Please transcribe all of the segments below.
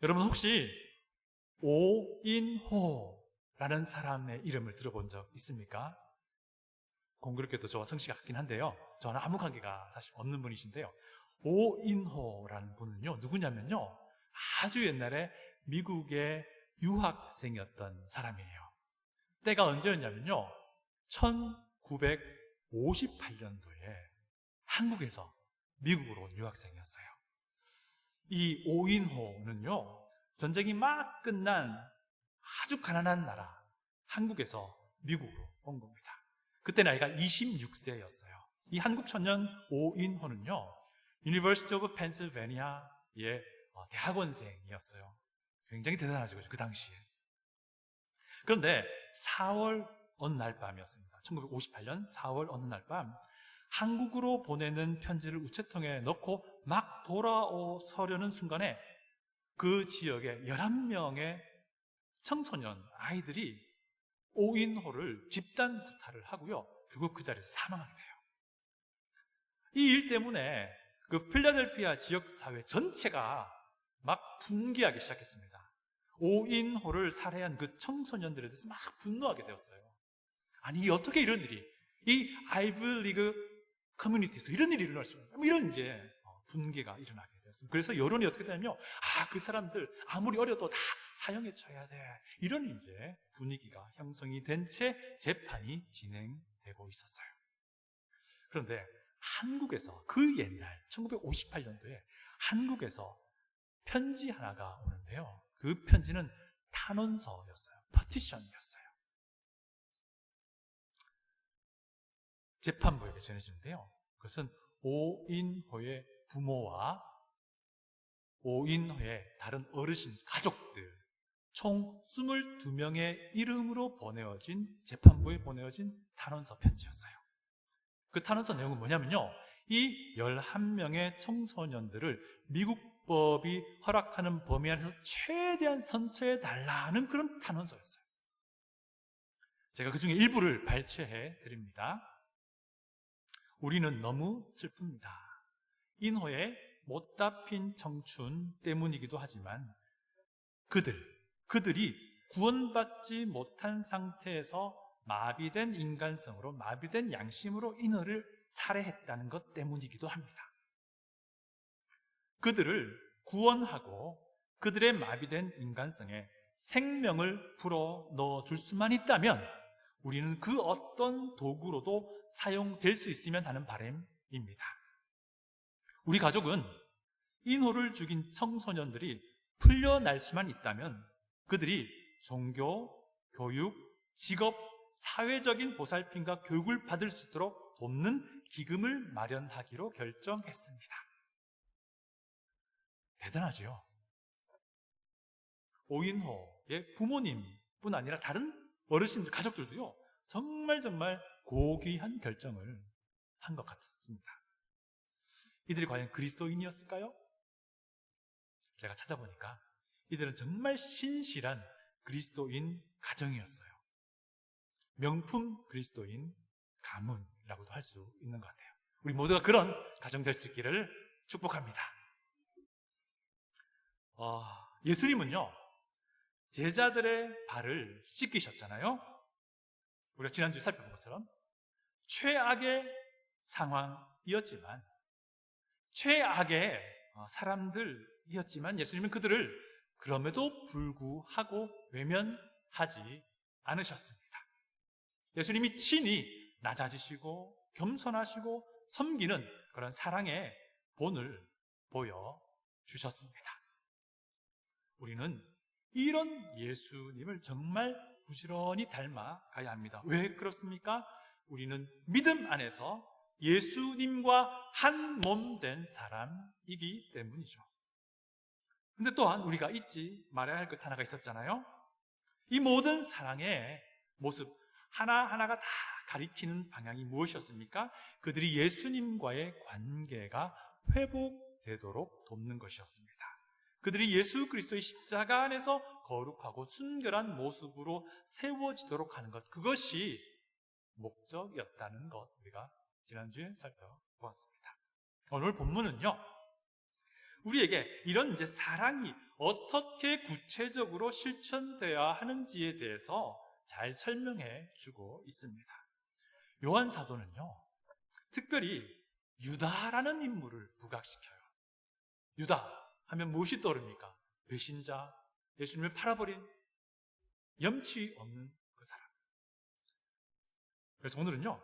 여러분 혹시 오인호라는 사람의 이름을 들어본 적 있습니까? 공교롭게도 저와 성씨가 같긴 한데요, 저는 아무 관계가 사실 없는 분이신데요, 오인호라는 분은요 누구냐면요, 아주 옛날에 미국의 유학생이었던 사람이에요. 때가 언제였냐면요, 1958년도에 한국에서 미국으로 온 유학생이었어요. 이 오인호는요, 전쟁이 막 끝난 아주 가난한 나라 한국에서 미국으로 온 겁니다. 그때 나이가 26세였어요. 이 한국 청년 오인호는요, University of Pennsylvania의 대학원생이었어요. 굉장히 대단하죠, 그 당시에. 그런데 4월 어느 날 밤이었습니다. 1958년 4월 어느 날 밤, 한국으로 보내는 편지를 우체통에 넣고 막 돌아서려는 순간에 그 지역에 11명의 청소년 아이들이 오인호를 집단 구타를 하고요, 결국 그 자리에서 사망하게 돼요. 이 일 때문에 그 필라델피아 지역사회 전체가 막 분개하기 시작했습니다. 오인호를 살해한 그 청소년들에 대해서 막 분노하게 되었어요. 아니, 어떻게 이런 일이, 이 아이브리그 커뮤니티에서 이런 일이 일어날 수 있나, 이런 이제 분개가 일어나게 되었습니다. 그래서 여론이 어떻게 되냐면요, 그 사람들 아무리 어려도 다 사형에 처해야 돼, 이런 이제 분위기가 형성이 된 채 재판이 진행되고 있었어요. 그런데 한국에서 그 옛날 1958년도에 한국에서 편지 하나가 오는데요, 그 편지는 탄원서였어요. 퍼티션이었어요. 재판부에게 전해지는데요, 그것은 오인호의 부모와 오인호의 다른 어르신, 가족들 총 22명의 이름으로 보내어진, 재판부에 보내어진 탄원서 편지였어요. 그 탄원서 내용은 뭐냐면요, 이 11명의 청소년들을 미국법이 허락하는 범위 안에서 최대한 선처해달라는 그런 탄원서였어요. 제가 그 중에 일부를 발췌해 드립니다. 우리는 너무 슬픕니다. 인호의 못다 핀 청춘 때문이기도 하지만 그들이 구원받지 못한 상태에서 마비된 인간성으로, 마비된 양심으로 인호를 살해했다는 것 때문이기도 합니다. 그들을 구원하고 그들의 마비된 인간성에 생명을 불어 넣어줄 수만 있다면 우리는 그 어떤 도구로도 사용될 수 있으면 하는 바람입니다. 우리 가족은 인호를 죽인 청소년들이 풀려날 수만 있다면 그들이 종교, 교육, 직업, 사회적인 보살핌과 교육을 받을 수 있도록 돕는 기금을 마련하기로 결정했습니다. 대단하지요? 오인호의 부모님뿐 아니라 다른 어르신들, 가족들도요, 정말 고귀한 결정을 한 것 같습니다. 이들이 과연 그리스도인이었을까요? 제가 찾아보니까 이들은 정말 신실한 그리스도인 가정이었어요. 명품 그리스도인 가문이라고도 할 수 있는 것 같아요. 우리 모두가 그런 가정 될 수 있기를 축복합니다. 예수님은요, 제자들의 발을 씻기셨잖아요. 우리가 지난주에 살펴본 것처럼 최악의 상황이었지만, 최악의 사람들이었지만 예수님은 그들을 그럼에도 불구하고 외면하지 않으셨습니다. 예수님이 친히 낮아지시고 겸손하시고 섬기는 그런 사랑의 본을 보여주셨습니다. 우리는 이런 예수님을 정말 부지런히 닮아가야 합니다. 왜 그렇습니까? 우리는 믿음 안에서 예수님과 한 몸 된 사람이기 때문이죠. 근데 또한 우리가 잊지 말아야 할 것 하나가 있었잖아요. 이 모든 사랑의 모습 하나하나가 다 가리키는 방향이 무엇이었습니까? 그들이 예수님과의 관계가 회복되도록 돕는 것이었습니다. 그들이 예수 그리스도의 십자가 안에서 거룩하고 순결한 모습으로 세워지도록 하는 것, 그것이 목적이었다는 것, 우리가 지난주에 살펴보았습니다. 오늘 본문은요, 우리에게 이런 이제 사랑이 어떻게 구체적으로 실천되어야 하는지에 대해서 잘 설명해 주고 있습니다. 요한 사도는요, 특별히 유다라는 인물을 부각시켜요. 유다 하면 무엇이 떠오릅니까? 배신자, 예수님을 팔아버린 염치 없는 그 사람. 그래서 오늘은요,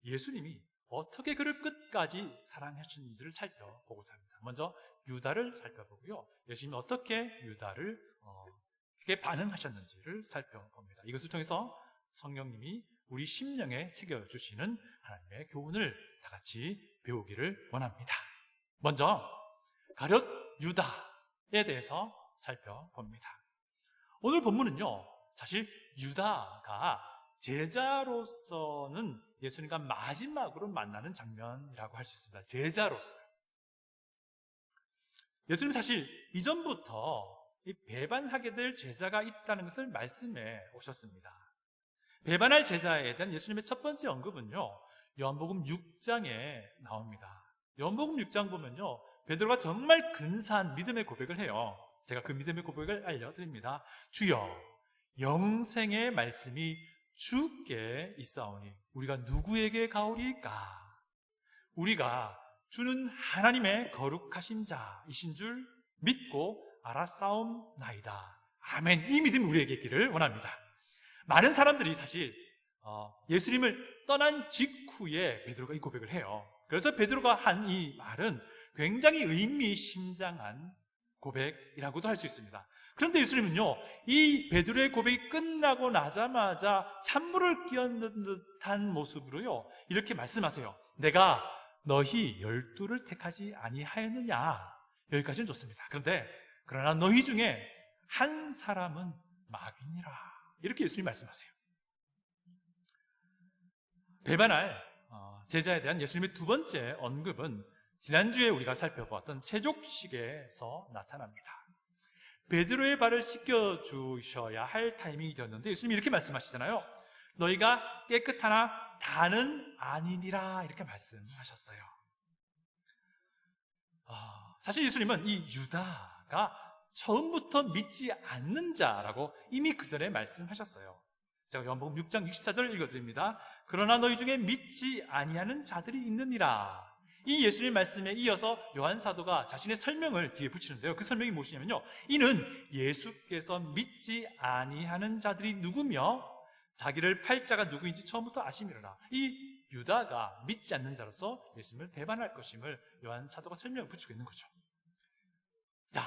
예수님이 어떻게 그를 끝까지 사랑하셨는지를 살펴보고자 합니다. 먼저 유다를 살펴보고요, 예수님이 어떻게 유다를 어떻게 반응하셨는지를 살펴봅니다. 이것을 통해서 성령님이 우리 심령에 새겨주시는 하나님의 교훈을 다 같이 배우기를 원합니다. 먼저 가룟 유다에 대해서 살펴봅니다. 오늘 본문은요, 사실 유다가 제자로서는 예수님과 마지막으로 만나는 장면이라고 할 수 있습니다. 제자로서. 예수님 사실 이전부터 이 배반하게 될 제자가 있다는 것을 말씀해 오셨습니다. 배반할 제자에 대한 예수님의 첫 번째 언급은요, 요한복음 6장에 나옵니다. 요한복음 6장 보면요, 베드로가 정말 근사한 믿음의 고백을 해요. 제가 그 믿음의 고백을 알려드립니다. 주여, 영생의 말씀이 주께 있사오니 우리가 누구에게 가오리까? 우리가 주는 하나님의 거룩하신 자이신 줄 믿고 알았사옵나이다. 아멘. 이 믿음이 우리에게 있기를 원합니다. 많은 사람들이 사실 예수님을 떠난 직후에 베드로가 이 고백을 해요. 그래서 베드로가 한 이 말은 굉장히 의미심장한 고백이라고도 할 수 있습니다. 그런데 예수님은요, 이 베드로의 고백이 끝나고 나자마자 찬물을 끼얹는 듯한 모습으로요, 이렇게 말씀하세요. 내가 너희 12를 택하지 아니하였느냐? 여기까지는 좋습니다. 그러나 너희 중에 한 사람은 마귀니라. 이렇게 예수님이 말씀하세요. 배반할 제자에 대한 예수님의 두 번째 언급은 지난주에 우리가 살펴보았던 세족식에서 나타납니다. 베드로의 발을 씻겨주셔야 할 타이밍이 되었는데 예수님이 이렇게 말씀하시잖아요. 너희가 깨끗하나 다는 아니니라. 이렇게 말씀하셨어요. 사실 예수님은 이 유다가 처음부터 믿지 않는 자라고 이미 그 전에 말씀하셨어요. 제가 요한복음 6장 64절 읽어드립니다. 그러나 너희 중에 믿지 아니하는 자들이 있느니라. 이 예수님 말씀에 이어서 요한 사도가 자신의 설명을 뒤에 붙이는데요, 그 설명이 무엇이냐면요, 이는 예수께서 믿지 아니하는 자들이 누구며 자기를 팔 자가 누구인지 처음부터 아심이로라. 이 유다가 믿지 않는 자로서 예수님을 배반할 것임을 요한 사도가 설명을 붙이고 있는 거죠. 자,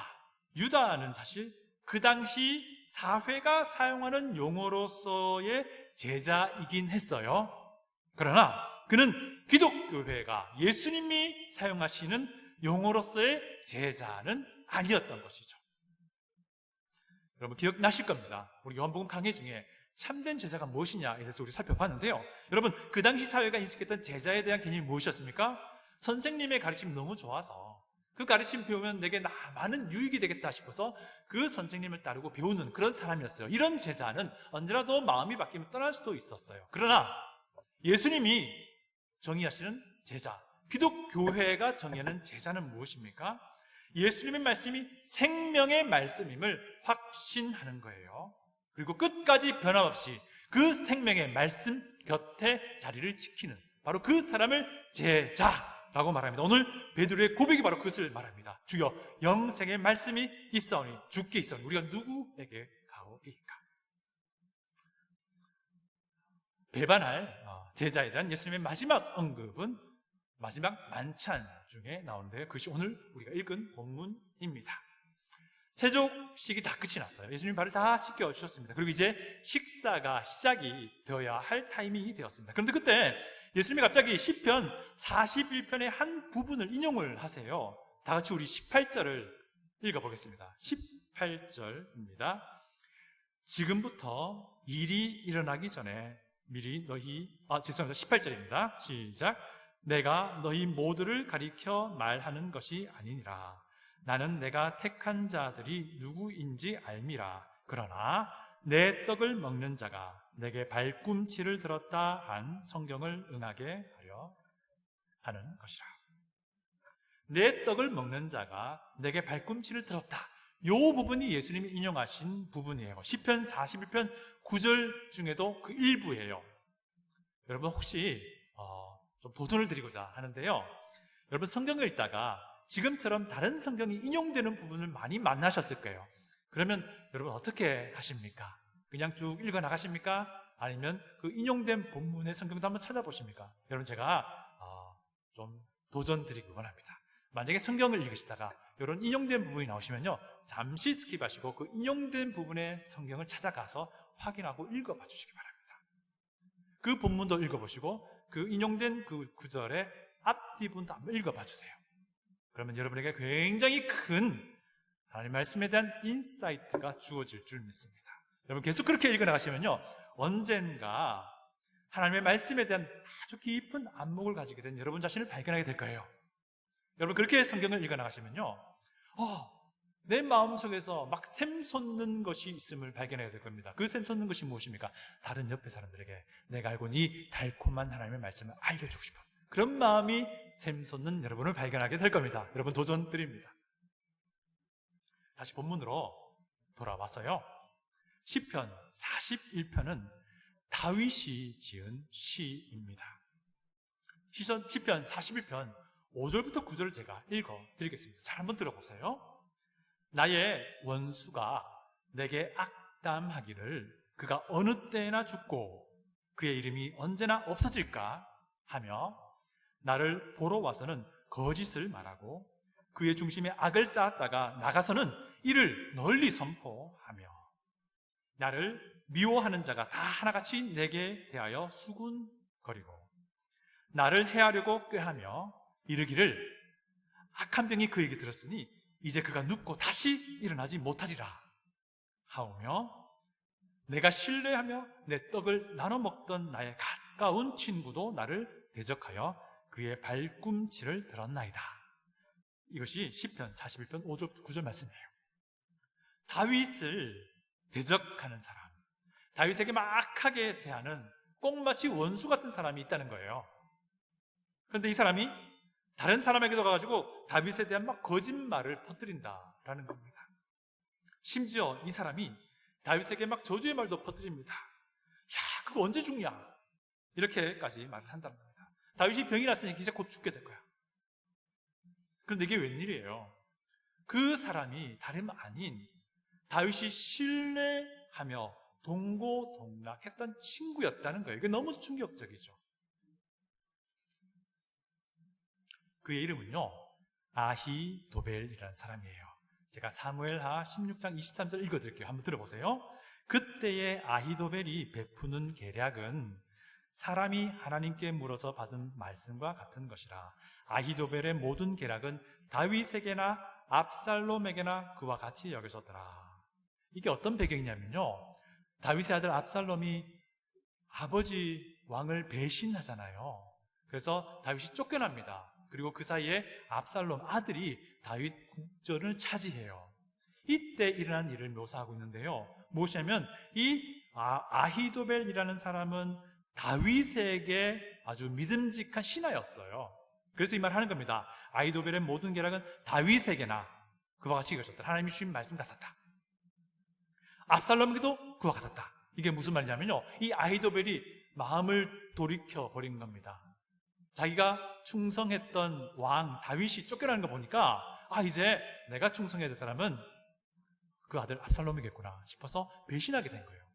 유다는 사실 그 당시 사회가 사용하는 용어로서의 제자이긴 했어요. 그러나 그는 기독교회가 예수님이 사용하시는 용어로서의 제자는 아니었던 것이죠. 여러분 기억나실 겁니다. 우리 요한복음 강해 중에 참된 제자가 무엇이냐에 대해서 우리 살펴봤는데요, 여러분 그 당시 사회가 인식했던 제자에 대한 개념이 무엇이었습니까? 선생님의 가르침이 너무 좋아서 그 가르침 배우면 내게 많은 유익이 되겠다 싶어서 그 선생님을 따르고 배우는 그런 사람이었어요. 이런 제자는 언제라도 마음이 바뀌면 떠날 수도 있었어요. 그러나 예수님이 정의하시는 제자, 기독교회가 정의하는 제자는 무엇입니까? 예수님의 말씀이 생명의 말씀임을 확신하는 거예요. 그리고 끝까지 변함없이 그 생명의 말씀 곁에 자리를 지키는, 바로 그 사람을 제자라고 말합니다. 오늘 베드로의 고백이 바로 그것을 말합니다. 주여, 영생의 말씀이 있사오니 주께 있사오니 우리가 누구에게 가오리까? 배반할 제자에 대한 예수님의 마지막 언급은 마지막 만찬 중에 나오는데요, 그것이 오늘 우리가 읽은 본문입니다. 세족식이 다 끝이 났어요. 예수님 발을 다 씻겨주셨습니다. 그리고 이제 식사가 시작이 되어야 할 타이밍이 되었습니다. 그런데 그때 예수님이 갑자기 시편 41편의 한 부분을 인용을 하세요. 다 같이 우리 18절을 읽어보겠습니다. 18절입니다. 지금부터 일이 일어나기 전에 미리 죄송합니다. 18절입니다. 시작. 내가 너희 모두를 가리켜 말하는 것이 아니니라. 나는 내가 택한 자들이 누구인지 알미라. 그러나 내 떡을 먹는 자가 내게 발꿈치를 들었다 한 성경을 응하게 하려 하는 것이라. 내 떡을 먹는 자가 내게 발꿈치를 들었다. 이 부분이 예수님이 인용하신 부분이에요. 시편 41편 9절 중에도 그 일부예요. 여러분 혹시 좀 도전을 드리고자 하는데요. 여러분 성경을 읽다가 지금처럼 다른 성경이 인용되는 부분을 많이 만나셨을 거예요. 그러면 여러분 어떻게 하십니까? 그냥 쭉 읽어 나가십니까? 아니면 그 인용된 본문의 성경도 한번 찾아보십니까? 여러분 제가 좀 도전 드리기 원합니다. 만약에 성경을 읽으시다가 이런 인용된 부분이 나오시면요, 잠시 스킵하시고 그 인용된 부분의 성경을 찾아가서 확인하고 읽어봐 주시기 바랍니다. 그 본문도 읽어보시고 그 인용된 그 구절의 앞뒤부분도 한번 읽어봐 주세요. 그러면 여러분에게 굉장히 큰 하나님의 말씀에 대한 인사이트가 주어질 줄 믿습니다. 여러분 계속 그렇게 읽어나가시면요, 언젠가 하나님의 말씀에 대한 아주 깊은 안목을 가지게 된 여러분 자신을 발견하게 될 거예요. 여러분 그렇게 성경을 읽어나가시면요, 내 마음속에서 막 샘솟는 것이 있음을 발견하게 될 겁니다. 그 샘솟는 것이 무엇입니까? 다른 옆에 사람들에게 내가 알고 있는 이 달콤한 하나님의 말씀을 알려주고 싶은 그런 마음이 샘솟는 여러분을 발견하게 될 겁니다. 여러분 도전 드립니다. 다시 본문으로 돌아와서요, 시편 41편은 다윗이 지은 시입니다. 시편 41편 5절부터 9절을 제가 읽어드리겠습니다. 잘 한번 들어보세요. 나의 원수가 내게 악담하기를 그가 어느 때나 죽고 그의 이름이 언제나 없어질까 하며 나를 보러 와서는 거짓을 말하고 그의 중심에 악을 쌓았다가 나가서는 이를 널리 선포하며 나를 미워하는 자가 다 하나같이 내게 대하여 수군거리고 나를 해하려고 꾀하며 이르기를 악한 병이 그에게 들었으니 이제 그가 눕고 다시 일어나지 못하리라 하오며 내가 신뢰하며 내 떡을 나눠 먹던 나의 가까운 친구도 나를 대적하여 그의 발꿈치를 들었나이다. 이것이 시편 41편 5절 9절 말씀이에요. 다윗을 대적하는 사람, 다윗에게 막 악하게 대하는 꼭 마치 원수 같은 사람이 있다는 거예요. 그런데 이 사람이 다른 사람에게도 가가지고 다윗에 대한 막 거짓말을 퍼뜨린다라는 겁니다. 심지어 이 사람이 다윗에게 막 저주의 말도 퍼뜨립니다. 야, 그거 언제 죽냐? 이렇게까지 말을 한다는 겁니다. 다윗이 병이 났으니 이제 곧 죽게 될 거야. 그런데 이게 웬일이에요? 그 사람이 다름 아닌 다윗이 신뢰하며 동고동락했던 친구였다는 거예요. 이게 너무 충격적이죠. 그의 이름은요, 아히도벨이라는 사람이에요. 제가 사무엘하 16장 23절 읽어드릴게요. 한번 들어보세요. 그때의 아히도벨이 베푸는 계략은 사람이 하나님께 물어서 받은 말씀과 같은 것이라. 아히도벨의 모든 계략은 다윗에게나 압살롬에게나 그와 같이 여겨서더라. 이게 어떤 배경이냐면요, 다윗의 아들 압살롬이 아버지 왕을 배신하잖아요. 그래서 다윗이 쫓겨납니다. 그리고 그 사이에 압살롬 아들이 다윗 국전을 차지해요. 이때 일어난 일을 묘사하고 있는데요, 무엇이냐면 이 아히도벨이라는 사람은 다윗에게 아주 믿음직한 신하였어요. 그래서 이 말을 하는 겁니다. 아히도벨의 모든 계략은 다윗에게나 그와 같이 이루어졌다. 하나님이 주신 말씀 같았다. 압살롬에게도 그와 같았다. 이게 무슨 말이냐면요, 이 아히도벨이 마음을 돌이켜 버린 겁니다. 자기가 충성했던 왕 다윗이 쫓겨나는 거 보니까 이제 내가 충성해야 될 사람은 그 아들 압살롬이겠구나 싶어서 배신하게 된 거예요.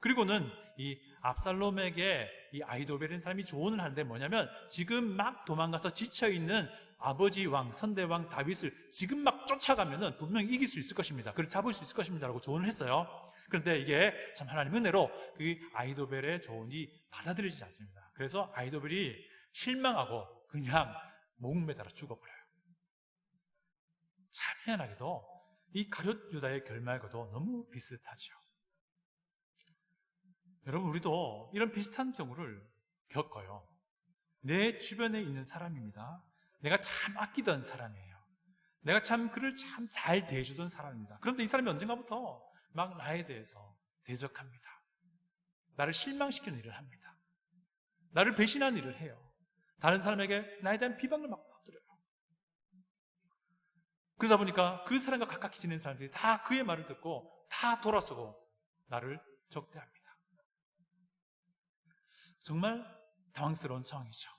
그리고는 이 압살롬에게 이 아히도벨이라는 사람이 조언을 하는데 뭐냐면, 지금 막 도망가서 지쳐있는 아버지 왕, 선대왕 다윗을 지금 막 쫓아가면은 분명히 이길 수 있을 것입니다. 그를 잡을 수 있을 것입니다 라고 조언을 했어요. 그런데 이게 참 하나님 은혜로 그 아히도벨의 조언이 받아들여지지 않습니다. 그래서 아히도벨이 실망하고 그냥 목매달아 죽어버려요. 참 희한하게도 이 가룟 유다의 결말과도 너무 비슷하죠. 여러분, 우리도 이런 비슷한 경우를 겪어요. 내 주변에 있는 사람입니다. 내가 참 아끼던 사람이에요. 내가 참 그를 참 잘 대해주던 사람입니다. 그런데 이 사람이 언젠가부터 막 나에 대해서 대적합니다. 나를 실망시키는 일을 합니다. 나를 배신하는 일을 해요. 다른 사람에게 나에 대한 비방을 막 퍼뜨려요. 그러다 보니까 그 사람과 가깝게 지낸 사람들이 다 그의 말을 듣고 다 돌아서고 나를 적대합니다. 정말 당황스러운 상황이죠.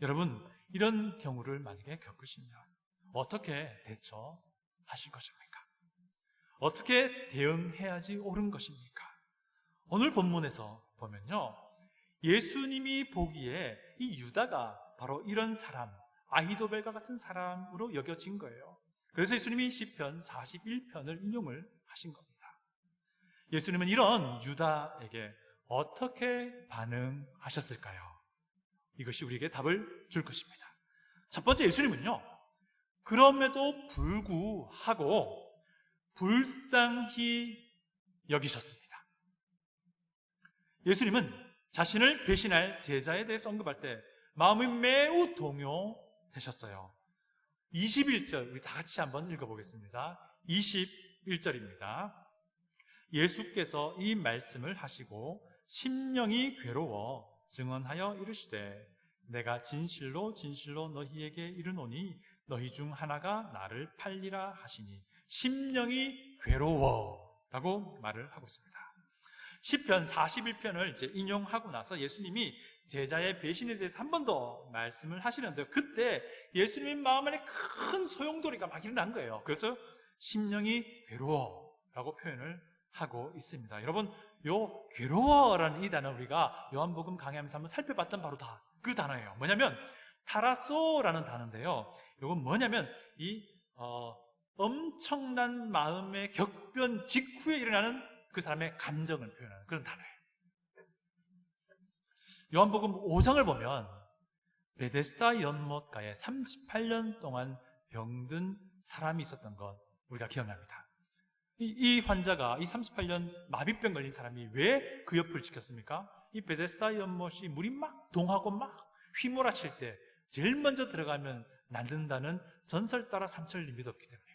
여러분, 이런 경우를 만약에 겪으시면 어떻게 대처하실 것입니까? 어떻게 대응해야지 옳은 것입니까? 오늘 본문에서 보면요, 예수님이 보기에 이 유다가 바로 이런 사람, 아히도벨과 같은 사람으로 여겨진 거예요. 그래서 예수님이 시편 41편을 인용을 하신 겁니다. 예수님은 이런 유다에게 어떻게 반응하셨을까요? 이것이 우리에게 답을 줄 것입니다. 첫 번째, 예수님은요, 그럼에도 불구하고 불쌍히 여기셨습니다. 예수님은 자신을 배신할 제자에 대해서 언급할 때 마음이 매우 동요되셨어요. 21절 우리 다 같이 한번 읽어보겠습니다. 21절입니다. 예수께서 이 말씀을 하시고 심령이 괴로워 증언하여 이르시되 내가 진실로 진실로 너희에게 이르노니 너희 중 하나가 나를 팔리라 하시니 심령이 괴로워 라고 말을 하고 있습니다. 시편 41편을 이제 인용하고 나서 예수님이 제자의 배신에 대해서 한 번 더 말씀을 하시는데요, 그때 예수님 마음 안에 큰 소용돌이가 막 일어난 거예요. 그래서 심령이 괴로워 라고 표현을 하고 있습니다. 여러분, 요 괴로워라는 이 단어 우리가 요한복음 강의하면서 한번 살펴봤던 바로 그 단어예요. 뭐냐면 타라소라는 단어인데요, 이건 뭐냐면 이 엄청난 마음의 격변 직후에 일어나는 그 사람의 감정을 표현하는 그런 단어예요. 요한복음 5장을 보면 베데스다 연못가에 38년 동안 병든 사람이 있었던 것 우리가 기억납니다. 이 환자가 이 38년 마비병 걸린 사람이 왜 그 옆을 지켰습니까? 이 베데스다 연못이 물이 막 동하고 막 휘몰아칠 때 제일 먼저 들어가면 낫는다는 전설 따라 삼천리 믿었기 때문에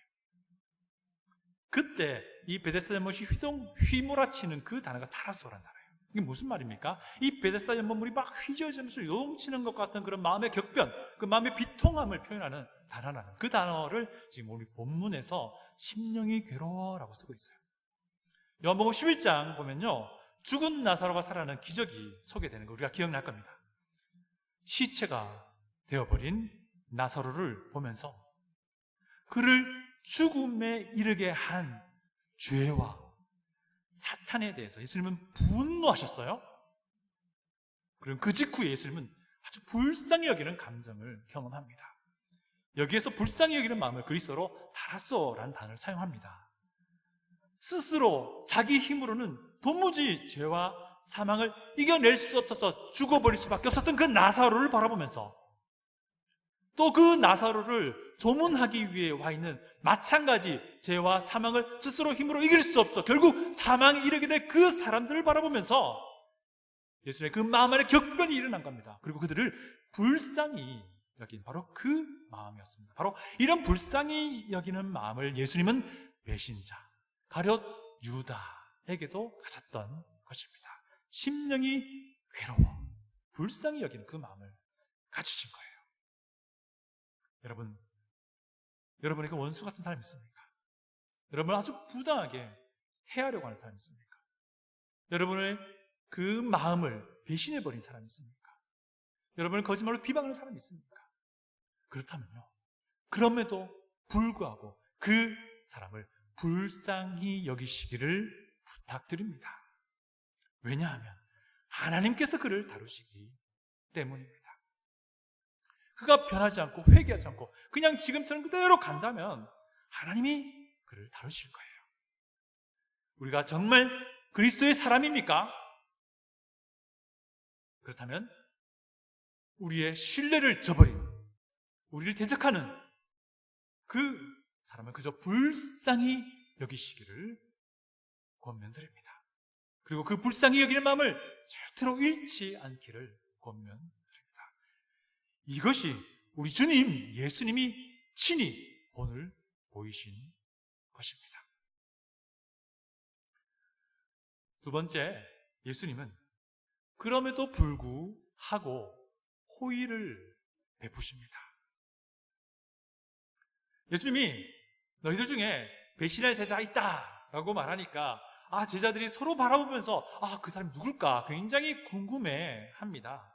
그때 이 베데스다 연못이 휘몰아치는 그 단어가 타라소라는 단어예요. 이게 무슨 말입니까? 이 베데스다 연못물이 막 휘저으면서 요동치는 것 같은 그런 마음의 격변, 그 마음의 비통함을 표현하는 단어라는 그 단어를 지금 우리 본문에서 심령이 괴로워라고 쓰고 있어요. 요한복음 11장 보면요, 죽은 나사로가 살아나는 기적이 소개되는 거 우리가 기억날 겁니다. 시체가 되어버린 나사로를 보면서 그를 죽음에 이르게 한 죄와 사탄에 대해서 예수님은 분노하셨어요. 그리고 그 직후에 예수님은 아주 불쌍히 여기는 감정을 경험합니다. 여기에서 불쌍히 여기는 마음을 그리스어로 타라소라는 단어를 사용합니다. 스스로 자기 힘으로는 도무지 죄와 사망을 이겨낼 수 없어서 죽어버릴 수밖에 없었던 그 나사로를 바라보면서 또 그 나사로를 조문하기 위해 와 있는 마찬가지 죄와 사망을 스스로 힘으로 이길 수 없어 결국 사망에 이르게 될 그 사람들을 바라보면서 예수님의 그 마음 안에 격변이 일어난 겁니다. 그리고 그들을 불쌍히 여긴 바로 그 마음이었습니다. 바로 이런 불쌍히 여기는 마음을 예수님은 배신자, 가룟 유다에게도 가졌던 것입니다. 심령이 괴로워 불쌍히 여기는 그 마음을 가지신 거예요. 여러분에게 원수 같은 사람이 있습니까? 여러분을 아주 부당하게 해하려고 하는 사람이 있습니까? 여러분의 그 마음을 배신해버린 사람이 있습니까? 여러분을 거짓말로 비방하는 사람이 있습니까? 그렇다면요, 그럼에도 불구하고 그 사람을 불쌍히 여기시기를 부탁드립니다. 왜냐하면 하나님께서 그를 다루시기 때문입니다. 그가 변하지 않고 회개하지 않고 그냥 지금처럼 그대로 간다면 하나님이 그를 다루실 거예요. 우리가 정말 그리스도의 사람입니까? 그렇다면 우리의 신뢰를 저버린, 우리를 대적하는 그 사람을 그저 불쌍히 여기시기를 권면드립니다. 그리고 그 불쌍히 여기는 마음을 절대로 잃지 않기를 권면드립니다. 이것이 우리 주님 예수님이 친히 오늘 보이신 것입니다. 두 번째, 예수님은 그럼에도 불구하고 호의를 베푸십니다. 예수님이 너희들 중에 배신할 제자가 있다라고 말하니까 제자들이 서로 바라보면서 그 사람이 누굴까 굉장히 궁금해합니다.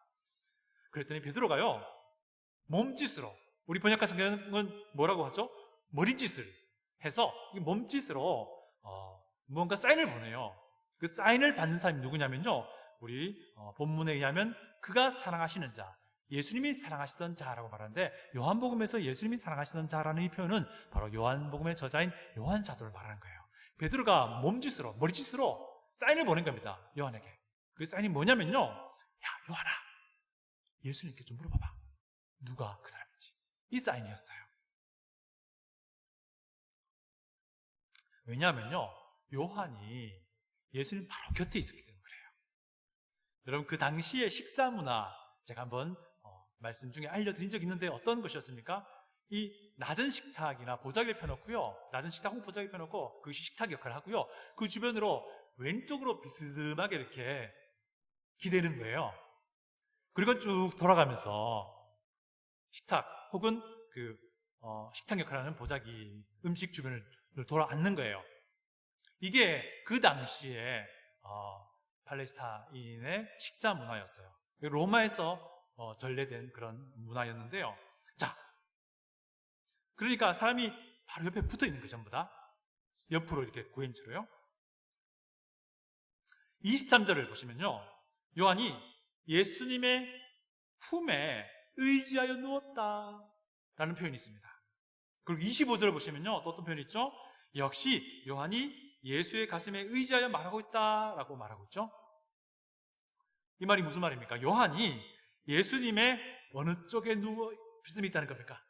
그랬더니 베드로가요, 몸짓으로, 우리 번역한 성경은 뭐라고 하죠? 머리짓을 해서 몸짓으로 무언가 사인을 보내요. 그 사인을 받는 사람이 누구냐면요, 우리 본문에 의하면 그가 사랑하시는 자, 예수님이 사랑하시던 자라고 말하는데, 요한복음에서 예수님이 사랑하시던 자라는 이 표현은 바로 요한복음의 저자인 요한 사도를 말하는 거예요. 베드로가 몸짓으로, 머리짓으로 사인을 보낸 겁니다, 요한에게. 그 사인이 뭐냐면요, 야 요한아, 예수님께 좀 물어봐봐, 누가 그 사람인지. 이 사인이었어요. 왜냐하면요, 요한이 예수님 바로 곁에 있었기 때문에 그래요. 여러분, 그 당시의 식사 문화 제가 한번 말씀 중에 알려드린 적이 있는데 어떤 것이었습니까? 이 낮은 식탁이나 보자기를 펴놓고요, 낮은 식탁 혹은 보자기를 펴놓고 그것이 식탁 역할을 하고요, 그 주변으로 왼쪽으로 비스듬하게 이렇게 기대는 거예요. 그리고 쭉 돌아가면서 식탁 혹은 그 식탁 역할을 하는 보자기, 음식 주변을 돌아 앉는 거예요. 이게 그 당시에 팔레스타인의 식사 문화였어요. 로마에서 전래된 그런 문화였는데요. 자, 그러니까 사람이 바로 옆에 붙어 있는 거, 전부 다 옆으로 이렇게 고인주로요. 23절을 보시면요, 요한이 예수님의 품에 의지하여 누웠다 라는 표현이 있습니다. 그리고 25절을 보시면요, 또 어떤 표현이 있죠? 역시 요한이 예수의 가슴에 의지하여 말하고 있다라고 말하고 있죠. 이 말이 무슨 말입니까? 요한이 예수님의 어느 쪽에 누워 있음이 있다는 겁니까?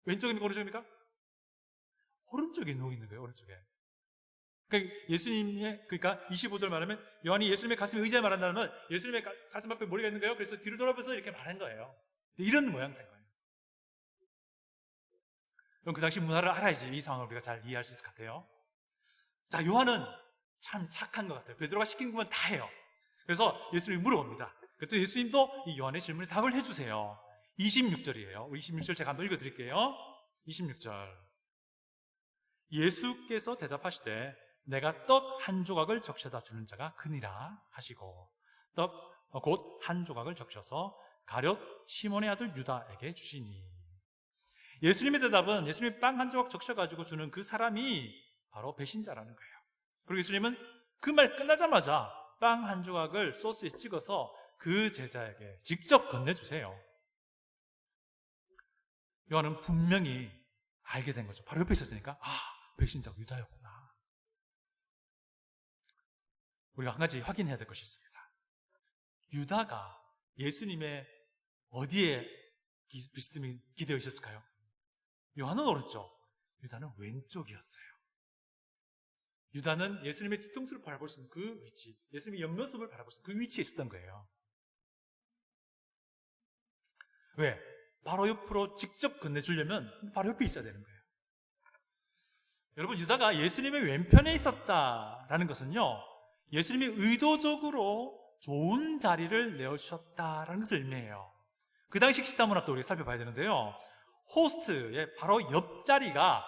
왼쪽입니까? 오른쪽입니까? 오른쪽에 누워 있는 거예요, 오른쪽에. 그러니까 예수님의, 그러니까 25절 말하면 요한이 예수님의 가슴에 의지하여 말한다면 예수님의 가슴 앞에 머리가 있는 거예요. 그래서 뒤를 돌아보면서 이렇게 말한 거예요. 이런 모양새인 거예요. 그럼 그 당시 문화를 알아야지 이 상황을 우리가 잘 이해할 수 있을 것 같아요. 자, 요한은 참 착한 것 같아요. 베드로가 시킨 것만 다 해요. 그래서 예수님이 물어봅니다. 그랬더니 예수님도 이 요한의 질문에 답을 해주세요. 26절이에요. 26절 제가 한번 읽어드릴게요. 26절. 예수께서 대답하시되 내가 떡 한 조각을 적셔다 주는 자가 그니라 하시고, 곧 한 조각을 적셔서 가룟 시몬의 아들 유다에게 주시니. 예수님의 대답은 예수님이 빵 한 조각 적셔가지고 주는 그 사람이 바로 배신자라는 거예요. 그리고 예수님은 그 말 끝나자마자 빵 한 조각을 소스에 찍어서 그 제자에게 직접 건네주세요. 요한은 분명히 알게 된 거죠. 바로 옆에 있었으니까 배신자가 유다였구나. 우리가 한 가지 확인해야 될 것이 있습니다. 유다가 예수님의 어디에 비스듬히 기대어 있었을까요? 요한은 오른쪽, 유다는 왼쪽이었어요. 유다는 예수님의 뒤통수를 바라볼 수 있는 그 위치, 예수님의 옆모습을 바라볼 수 있는 그 위치에 있었던 거예요. 왜? 바로 옆으로 직접 건네주려면 바로 옆에 있어야 되는 거예요. 여러분, 유다가 예수님의 왼편에 있었다라는 것은요, 예수님이 의도적으로 좋은 자리를 내어주셨다라는 것을 의미해요. 그 당시 식사 문화도 우리가 살펴봐야 되는데요, 호스트의 바로 옆자리가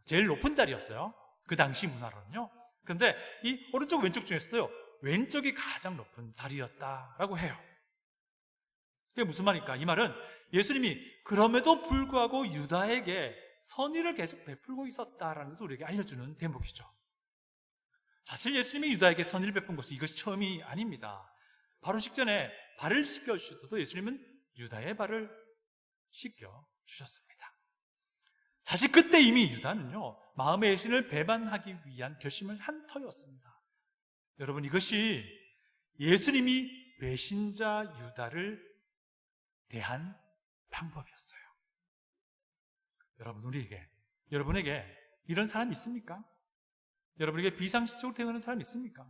제일 높은 자리였어요, 그 당시 문화로는요. 그런데 이 오른쪽 왼쪽 중에서도요, 왼쪽이 가장 높은 자리였다라고 해요. 그게 무슨 말입니까? 이 말은 예수님이 그럼에도 불구하고 유다에게 선의를 계속 베풀고 있었다라는 것을 우리에게 알려주는 대목이죠. 사실 예수님이 유다에게 선의를 베푼 것은 이것이 처음이 아닙니다. 바로 직전에 발을 씻겨주셔도 예수님은 유다의 발을 씻겨주셨습니다. 사실 그때 이미 유다는요, 마음의 예수님을 배반하기 위한 결심을 한 터였습니다. 여러분, 이것이 예수님이 배신자 유다를 대한 방법이었어요. 여러분에게 이런 사람이 있습니까? 여러분에게 비상식적으로 대응하는 사람이 있습니까?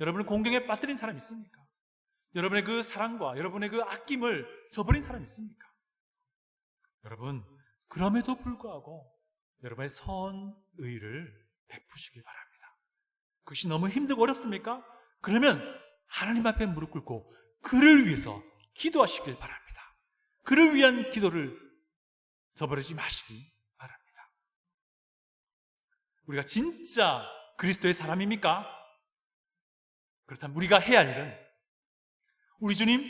여러분을 공경에 빠뜨린 사람이 있습니까? 여러분의 그 사랑과 여러분의 그 아낌을 저버린 사람이 있습니까? 여러분, 그럼에도 불구하고 여러분의 선의를 베푸시길 바랍니다. 그것이 너무 힘들고 어렵습니까? 그러면 하나님 앞에 무릎 꿇고 그를 위해서 기도하시길 바랍니다. 그를 위한 기도를 저버리지 마시기 우리가 진짜 그리스도의 사람입니까? 그렇다면 우리가 해야 할 일은 우리 주님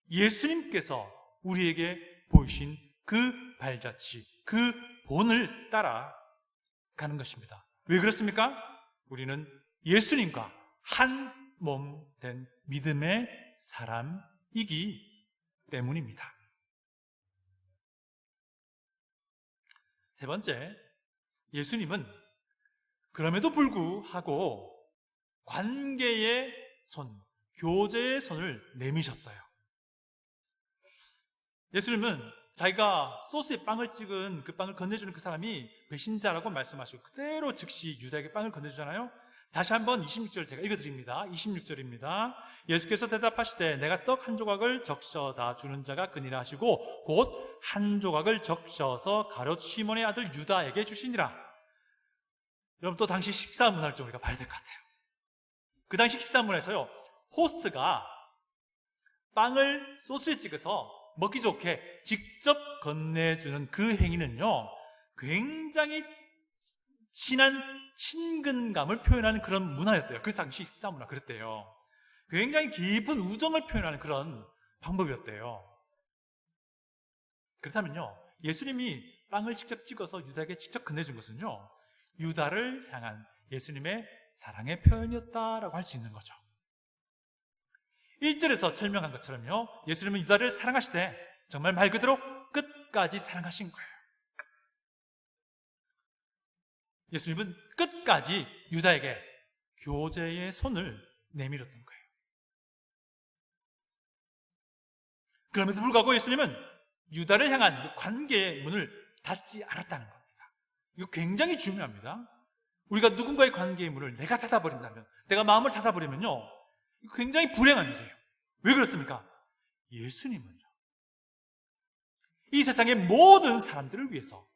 예수님께서 우리에게 보이신 그 발자취, 그 본을 따라 가는 것입니다. 왜 그렇습니까? 우리는 예수님과 한 몸 된 믿음의 사람이기 때문입니다. 세 번째, 예수님은 그럼에도 불구하고 관계의 손, 교제의 손을 내미셨어요. 예수님은 자기가 소스에 빵을 찍은 그 빵을 건네주는 그 사람이 배신자라고 말씀하시고 그대로 즉시 유다에게 빵을 건네주잖아요. 다시 한번 26절 제가 읽어드립니다. 26절입니다. 예수께서 대답하시되 내가 떡 한 조각을 적셔다 주는 자가 그니라 하시고 곧 한 조각을 적셔서 가룟 시몬의 아들 유다에게 주시니라. 여러분, 또 당시 식사 문화를 좀 우리가 봐야 될 것 같아요. 그 당시 식사 문화에서요, 호스트가 빵을 소스에 찍어서 먹기 좋게 직접 건네주는 그 행위는요, 굉장히 친한 친근감을 표현하는 그런 문화였대요. 그 당시 식사 문화 그랬대요. 굉장히 깊은 우정을 표현하는 그런 방법이었대요. 그렇다면요, 예수님이 빵을 직접 찍어서 유다에게 직접 건네준 것은요, 유다를 향한 예수님의 사랑의 표현이었다라고 할 수 있는 거죠. 1절에서 설명한 것처럼요, 예수님은 유다를 사랑하시되 정말 말 그대로 끝까지 사랑하신 거예요. 예수님은 끝까지 유다에게 교제의 손을 내밀었던 거예요. 그럼에도 불구하고 예수님은 유다를 향한 관계의 문을 닫지 않았다는 겁니다. 이거 굉장히 중요합니다. 우리가 누군가의 관계의 문을 내가 닫아버린다면, 내가 마음을 닫아버리면요, 굉장히 불행한 일이에요. 왜 그렇습니까? 예수님은요, 이 세상의 모든 사람들을 위해서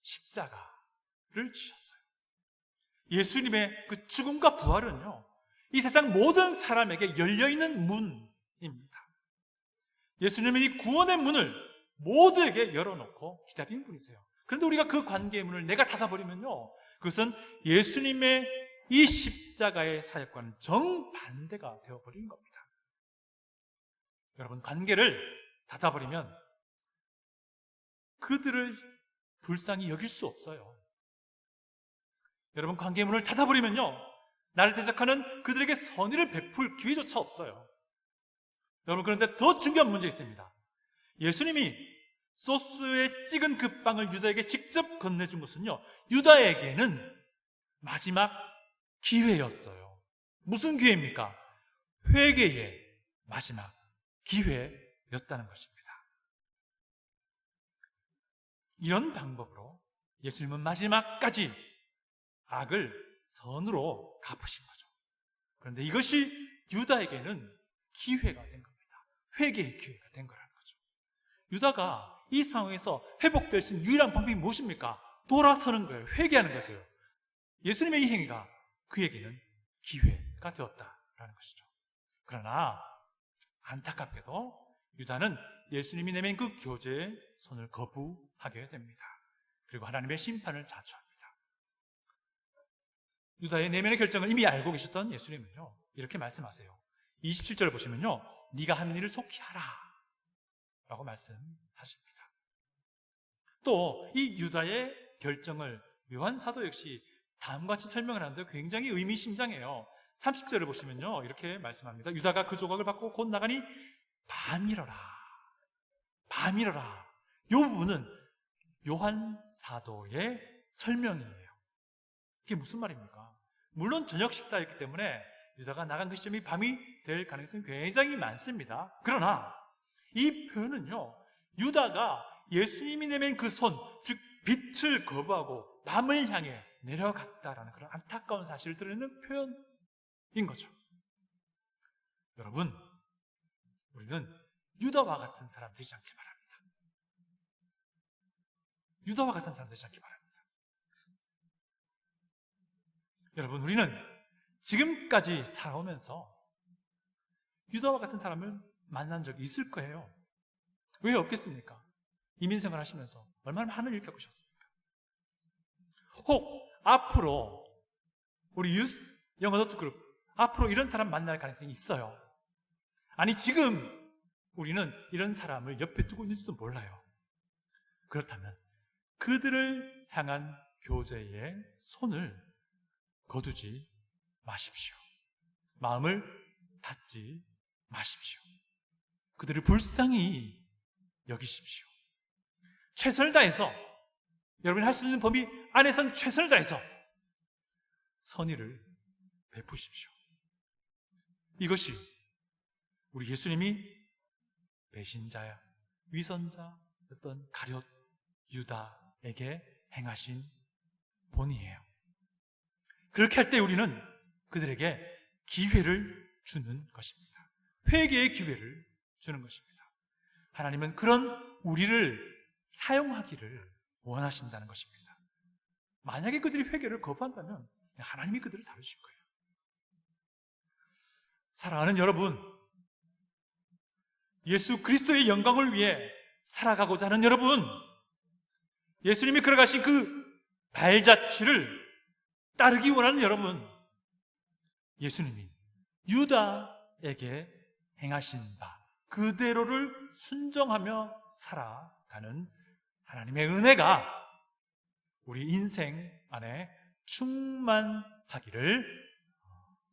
십자가를 지셨어요. 예수님의 그 죽음과 부활은요, 이 세상 모든 사람에게 열려있는 문입니다. 예수님은 이 구원의 문을 모두에게 열어놓고 기다리는 분이세요. 그런데 우리가 그 관계의 문을 내가 닫아버리면요, 그것은 예수님의 이 십자가의 사역과는 정반대가 되어버리는 겁니다. 여러분, 관계를 닫아버리면 그들을 불쌍히 여길 수 없어요. 여러분, 관계의 문을 닫아버리면요, 나를 대적하는 그들에게 선의를 베풀 기회조차 없어요. 여러분, 그런데 더 중요한 문제 있습니다. 예수님이 소스에 찍은 그 빵을 유다에게 직접 건네준 것은요, 유다에게는 마지막 기회였어요. 무슨 기회입니까? 회개의 마지막 기회였다는 것입니다. 이런 방법으로 예수님은 마지막까지 악을 선으로 갚으신 거죠. 그런데 이것이 유다에게는 기회가 된 겁니다. 회개의 기회가 된 거라는 거죠. 유다가 이 상황에서 회복될 수 있는 유일한 방법이 무엇입니까? 돌아서는 거예요. 회개하는 것이에요. 예수님의 이 행위가 그에게는 기회가 되었다라는 것이죠. 그러나 안타깝게도 유다는 예수님이 내민 그 교제의 손을 거부하게 됩니다. 그리고 하나님의 심판을 자초합니다. 유다의 내면의 결정을 이미 알고 계셨던 예수님은요, 이렇게 말씀하세요. 27절 보시면요, 네가 하는 일을 속히 하라 라고 말씀하십니다. 또 이 유다의 결정을 요한 사도 역시 다음과 같이 설명을 하는데 굉장히 의미심장해요. 30절을 보시면요, 이렇게 말씀합니다. 유다가 그 조각을 받고 곧 나가니 밤이러라. 밤이러라. 이 부분은 요한 사도의 설명이에요. 이게 무슨 말입니까? 물론 저녁 식사였기 때문에 유다가 나간 그 시점이 밤이 될 가능성이 굉장히 많습니다. 그러나 이 표현은요, 유다가 예수님이 내민 그 손, 즉 빛을 거부하고 밤을 향해 내려갔다라는 그런 안타까운 사실을 드러내는 표현인 거죠. 여러분, 우리는 유다와 같은 사람 되지 않길 바랍니다. 유다와 같은 사람 되지 않길 바랍니다. 여러분, 우리는 지금까지 살아오면서 유다와 같은 사람을 만난 적이 있을 거예요. 왜 없겠습니까? 이민생활 하시면서 얼마나 많은 일 겪으셨습니까? 혹 앞으로 우리 유스 영어 노트그룹 앞으로 이런 사람 만날 가능성이 있어요. 아니 지금 우리는 이런 사람을 옆에 두고 있는지도 몰라요. 그렇다면 그들을 향한 교제에 손을 거두지 마십시오. 마음을 닫지 마십시오. 그들을 불쌍히 여기십시오. 최선을 다해서 여러분이 할 수 있는 범위 안에선 최선을 다해서 선의를 베푸십시오. 이것이 우리 예수님이 배신자야, 위선자였던 가룟 유다에게 행하신 본이에요. 그렇게 할 때 우리는 그들에게 기회를 주는 것입니다. 회개의 기회를 주는 것입니다. 하나님은 그런 우리를 사용하기를 원하신다는 것입니다. 만약에 그들이 회개를 거부한다면 하나님이 그들을 다루실 거예요. 사랑하는 여러분, 예수 그리스도의 영광을 위해 살아가고자 하는 여러분, 예수님이 걸어가신 그 발자취를 따르기 원하는 여러분, 예수님이 유다에게 행하신 바 그대로를 순종하며 살아가는 하나님의 은혜가 우리 인생 안에 충만하기를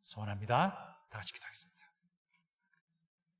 소원합니다. 다 같이 기도하겠습니다.